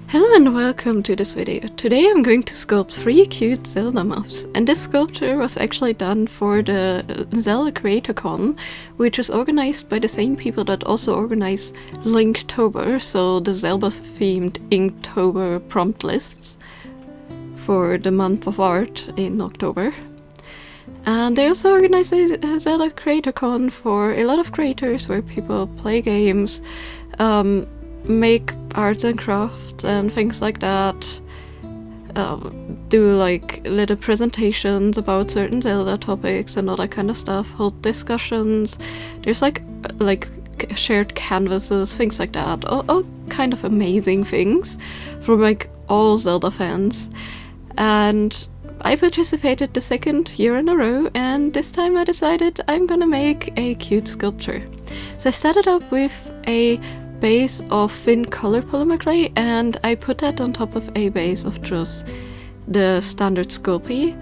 Hello and welcome to this video. Today I'm going to sculpt 3 cute Zelda mobs, and this sculpture was actually done for the Zelda CreatorCon, which is organized by the same people that also organize Linktober, so the Zelda themed Inktober prompt lists for the month of art in October. And they also organize a Zelda CreatorCon for a lot of creators where people play games, make arts and crafts and things like that, do like little presentations about certain Zelda topics and all that kind of stuff, hold discussions. There's like shared canvases, things like that, all kind of amazing things from like all Zelda fans. And I participated the 2nd year in a row, and this time I decided I'm gonna make a cute sculpture. So I started up with a base of thin color polymer clay, and I put that on top of a base of just the standard Sculpey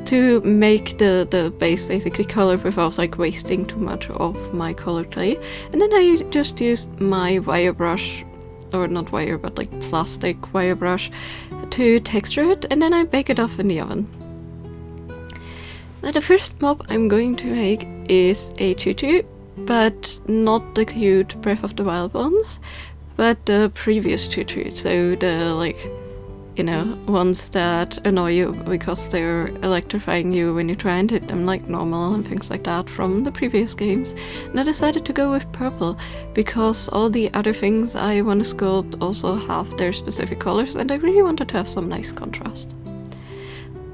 to make the base basically colored without like wasting too much of my colored clay. And then I just used my wire brush, or not wire but like plastic wire brush, to texture it, and then I bake it off in the oven. Now the first mob I'm going to make is a tutu, but not the cute Breath of the Wild ones, but the previous tutu, so the ones that annoy you because they're electrifying you when you try and hit them like normal and things like that from the previous games. And I decided to go with purple because all the other things I want to sculpt also have their specific colors, and I really wanted to have some nice contrast.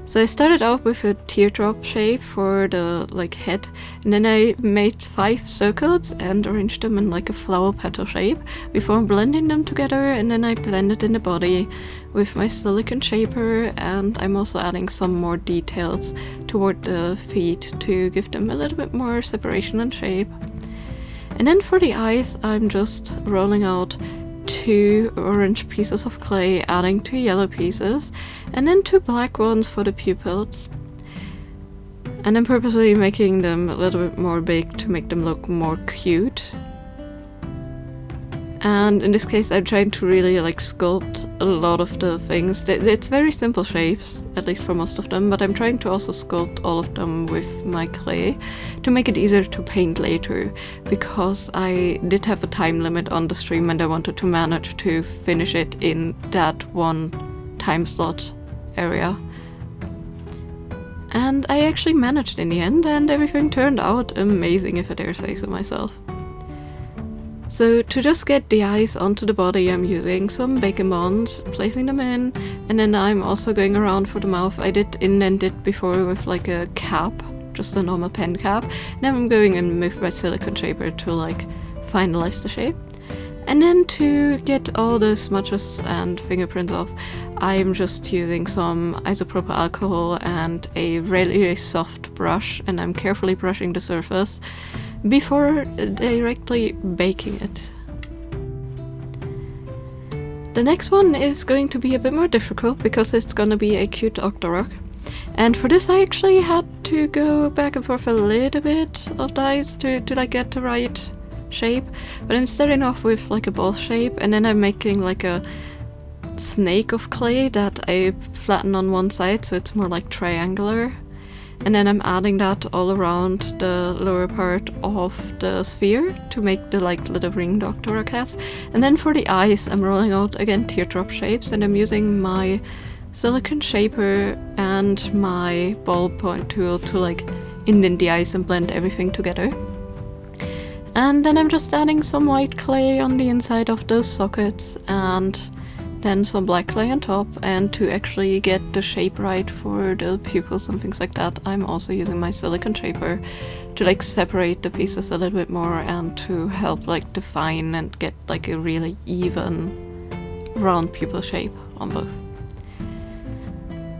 So I started out with a teardrop shape for the head, and then I made 5 circles and arranged them in like a flower petal shape before blending them together, and then I blended in the body with my silicone shaper, and I'm also adding some more details toward the feet to give them a little bit more separation and shape. And then for the eyes I'm just rolling out 2 orange pieces of clay, adding 2 yellow pieces, and then 2 black ones for the pupils. And I'm purposely making them a little bit more big to make them look more cute. And in this case I'm trying to really sculpt a lot of the things. It's very simple shapes, at least for most of them, but I'm trying to also sculpt all of them with my clay to make it easier to paint later, because I did have a time limit on the stream and I wanted to manage to finish it in that one time slot area. And I actually managed in the end, and everything turned out amazing, if I dare say so myself. So to just get the eyes onto the body, I'm using some bacon bonds, placing them in, and then I'm also going around for the mouth. I did indent it before with like a cap, just a normal pen cap, and then I'm going and move my silicone shaper to finalize the shape. And then to get all the smudges and fingerprints off, I'm just using some isopropyl alcohol and a really soft brush, and I'm carefully brushing the surface before directly baking it. The next one is going to be a bit more difficult because it's gonna be a cute Octorok. And for this I actually had to go back and forth a little bit of dives to get the right shape. But I'm starting off with a ball shape, and then I'm making a snake of clay that I flatten on one side so it's more triangular. And then I'm adding that all around the lower part of the sphere to make the little ring Octorok has. And then for the eyes I'm rolling out again teardrop shapes, and I'm using my silicone shaper and my ball point tool to indent the eyes and blend everything together. And then I'm just adding some white clay on the inside of those sockets, and then some black clay on top. And to actually get the shape right for the pupils and things like that, I'm also using my silicone shaper to separate the pieces a little bit more and to help define and get a really even round pupil shape on both.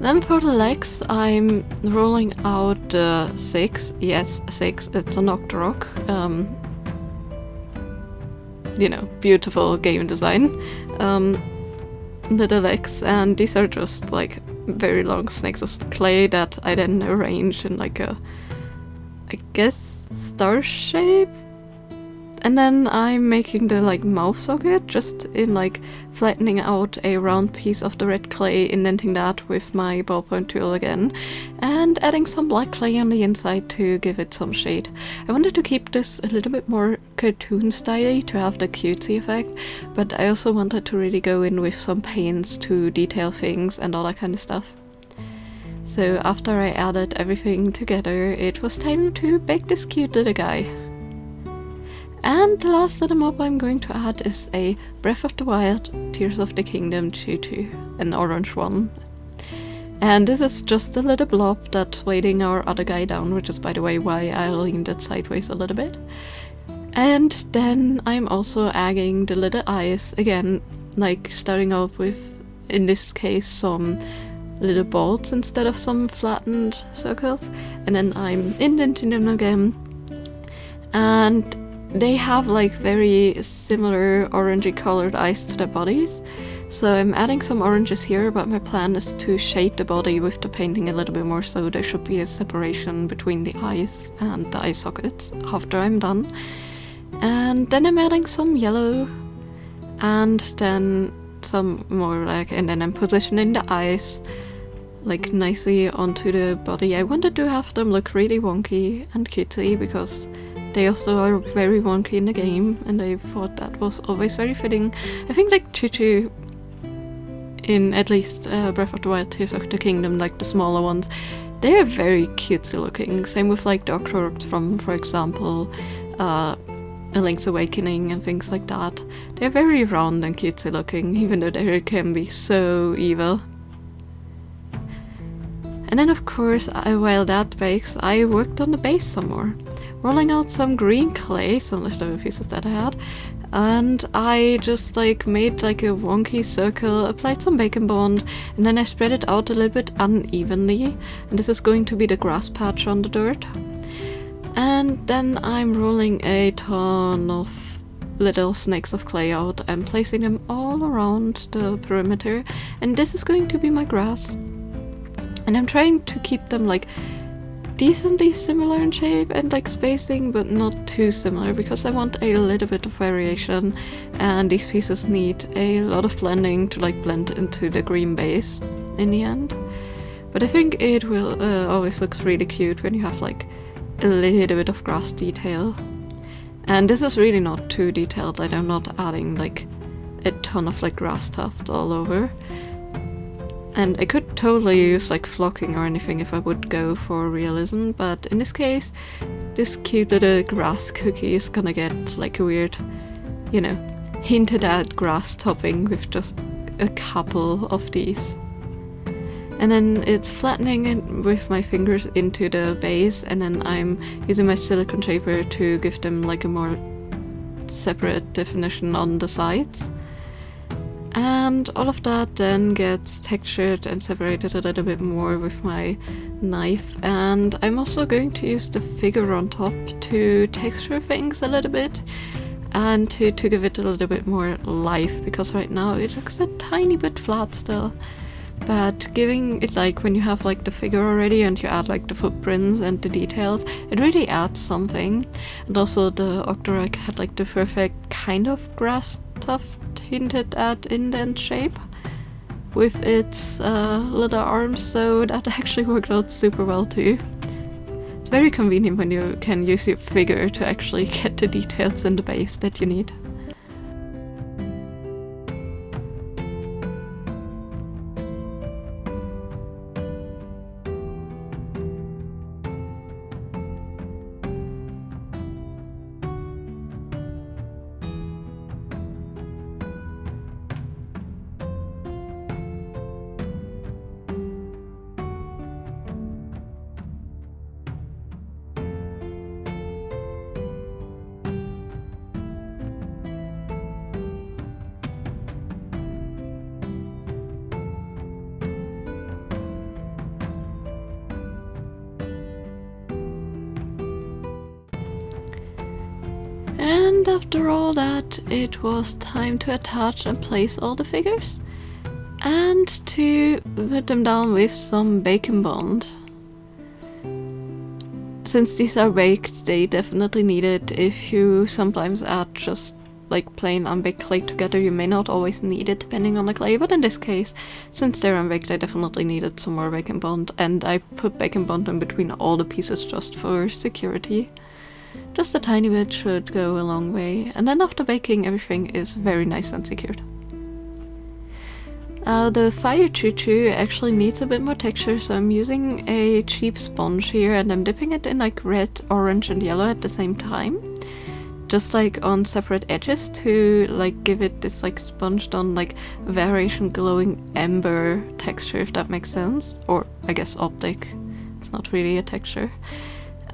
Then for the legs I'm rolling out the 6, yes 6, it's an Octorok, beautiful game design. Little legs, and these are just very long snakes of clay that I then arrange in a, I guess, star shape. And then I'm making the like mouth socket, just in like flattening out a round piece of the red clay, indenting that with my ballpoint tool again, and adding some black clay on the inside to give it some shade. I wanted to keep this a little bit more cartoon style to have the cutesy effect, but I also wanted to really go in with some paints to detail things and all that kind of stuff. So after I added everything together, it was time to bake this cute little guy. And the last little mob I'm going to add is a Breath of the Wild Tears of the Kingdom tutu, an orange one. And this is just a little blob that's weighting our other guy down, which is by the way why I leaned it sideways a little bit. And then I'm also adding the little eyes, again, like starting off with, in this case, some little bolts instead of some flattened circles. And then I'm indenting them again. And they have like very similar orangey colored eyes to their bodies, so I'm adding some oranges here, but my plan is to shade the body with the painting a little bit more, so there should be a separation between the eyes and the eye sockets after I'm done. And then I'm adding some yellow, and then some more like, and then I'm positioning the eyes like nicely onto the body. I wanted to have them look really wonky and cutesy because they also are very wonky in the game, and I thought that was always very fitting. I think like Tutu in at least Breath of the Wild Tears of the Kingdom, like the smaller ones, they are very cutesy looking. Same with like the Octoroks from, for example, A Link's Awakening and things like that. They're very round and cutesy looking, even though they can be so evil. And then of course, while that bakes, I worked on the base some more, rolling out some green clay, some leftover pieces that I had, and I just like made like a wonky circle, applied some bacon bond, and then I spread it out a little bit unevenly, and this is going to be the grass patch on the dirt. And then I'm rolling a ton of little snakes of clay out and placing them all around the perimeter, and this is going to be my grass. And I'm trying to keep them like decently similar in shape and like spacing, but not too similar, because I want a little bit of variation, and these pieces need a lot of blending to like blend into the green base in the end. But I think it will always looks really cute when you have like a little bit of grass detail. And this is really not too detailed, like I'm not adding like a ton of like grass tufts all over. And I could totally use like flocking or anything if I would go for realism, but in this case, this cute little grass cookie is gonna get like a weird, you know, hinted at grass topping with just a couple of these. And then it's flattening it with my fingers into the base, and then I'm using my silicone shaper to give them like a more separate definition on the sides. And all of that then gets textured and separated a little bit more with my knife. And I'm also going to use the figure on top to texture things a little bit and to give it a little bit more life, because right now it looks a tiny bit flat still. But giving it like, when you have like the figure already and you add like the footprints and the details, it really adds something. And also the Octorok had like the perfect kind of grass tuft hinted at indent shape with its little arms, so that actually worked out super well too. It's very convenient when you can use your figure to actually get the details in the base that you need. And after all that, it was time to attach and place all the figures and to put them down with some bacon bond. since these are baked, they definitely need it. If you sometimes add just like plain unbaked clay together, you may not always need it depending on the clay, but in this case, since they're unbaked, I definitely needed some more baking bond, and I put baking bond in between all the pieces just for security. Just a tiny bit should go a long way, and then after baking, everything is very nice and secured. The fire choo-choo actually needs a bit more texture, so I'm using a cheap sponge here, and I'm dipping it in like red, orange and yellow at the same time. Just like on separate edges to like give it this like sponged on like variation glowing amber texture, if that makes sense. Or I guess optic, it's not really a texture.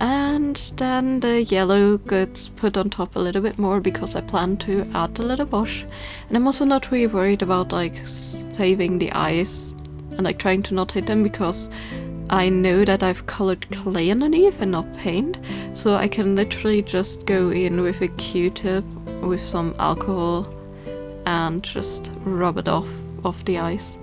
And then the yellow gets put on top a little bit more because I plan to add a little wash. And I'm also not really worried about like saving the eyes and like trying to not hit them, because I know that I've colored clay underneath and not paint, so I can literally just go in with a Q-tip with some alcohol and just rub it off the eyes.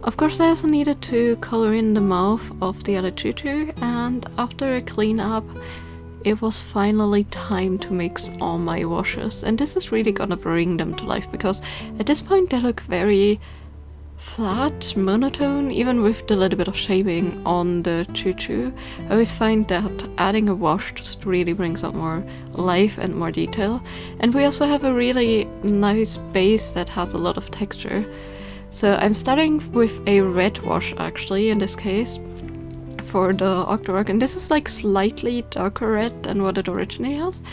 Of course, I also needed to color in the mouth of the other choo-choo, and after a clean up, it was finally time to mix all my washes. And this is really gonna bring them to life, because at this point they look very flat, monotone, even with the little bit of shading on the choo-choo. I always find that adding a wash just really brings out more life and more detail. And we also have a really nice base that has a lot of texture. So I'm starting with a red wash actually, in this case, for the Octorok, and this is like slightly darker red than what it originally has.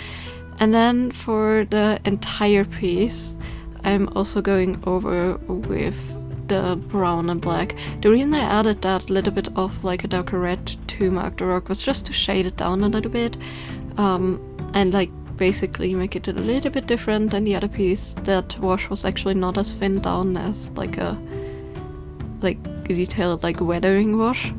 And then for the entire piece, I'm also going over with the brown and black. The reason I added that little bit of like a darker red to my Octorok was just to shade it down a little bit, and like basically make it a little bit different than the other piece. That wash was actually not as thin down as like a detailed like weathering wash.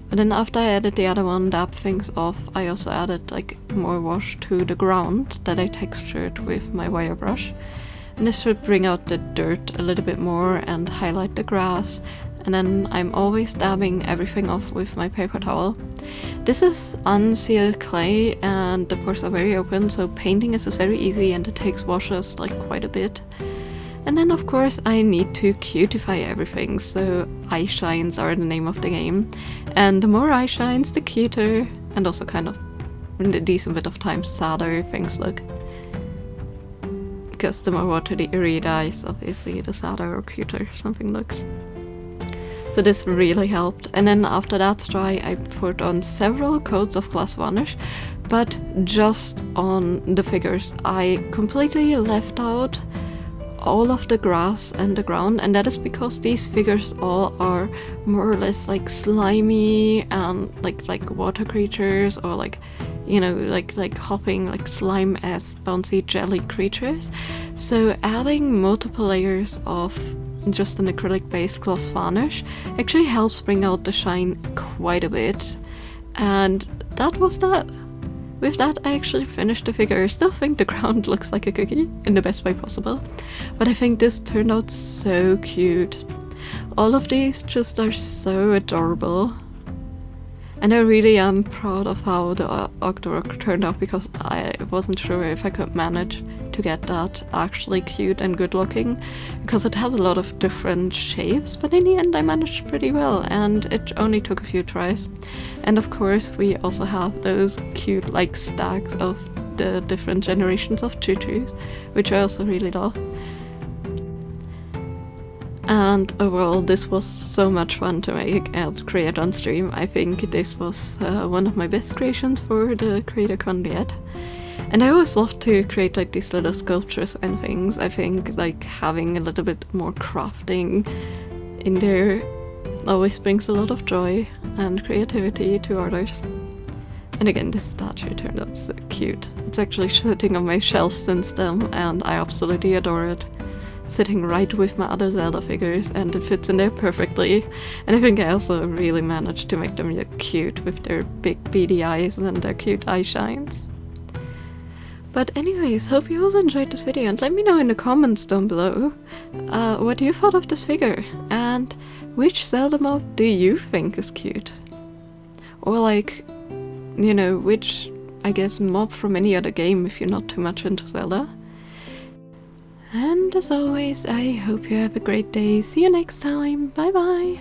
But then after I added the other one, dabbed things off, I also added like more wash to the ground that I textured with my wire brush. And this should bring out the dirt a little bit more and highlight the grass. And then I'm always dabbing everything off with my paper towel. This is unsealed clay and the pores are very open, so painting is very easy and it takes washes like quite a bit. And then of course I need to cutify everything, so eye shines are the name of the game. And the more eye shines, the cuter, and also kind of in a decent bit of time sadder things look. Because the more watery the eyes, obviously the sadder or cuter something looks. So this really helped. And then after that's dry, I put on several coats of glass varnish, but just on the figures. I completely left out all of the grass and the ground, and that is because these figures all are more or less like slimy and like water creatures, or like, you know, like hopping like slime-ass bouncy jelly creatures. So adding multiple layers of just an acrylic base gloss varnish actually helps bring out the shine quite a bit. And that was that. With that, I actually finished the figure. I still think the ground looks like a cookie in the best way possible, but I think this turned out so cute. All of these just are so adorable. And I really am proud of how the Octorok turned out, because I wasn't sure if I could manage to get that actually cute and good looking, because it has a lot of different shapes, but in the end I managed pretty well, and it only took a few tries. And of course we also have those cute like stacks of the different generations of choo-choos, which I also really love. And overall, this was so much fun to make and create on stream. I think this was one of my best creations for the CreatorCon yet. And I always love to create like these little sculptures and things. I think like having a little bit more crafting in there always brings a lot of joy and creativity to others. And again, this statue turned out so cute. It's actually sitting on my shelf since then, and I absolutely adore it. Sitting right with my other Zelda figures, and it fits in there perfectly. And I think I also really managed to make them look cute with their big beady eyes and their cute eye shines. But anyways, hope you all enjoyed this video, and let me know in the comments down below what you thought of this figure, and which Zelda mob do you think is cute? Or like, you know, which I guess mob from any other game if you're not too much into Zelda. And as always, I hope you have a great day. See you next time. Bye bye!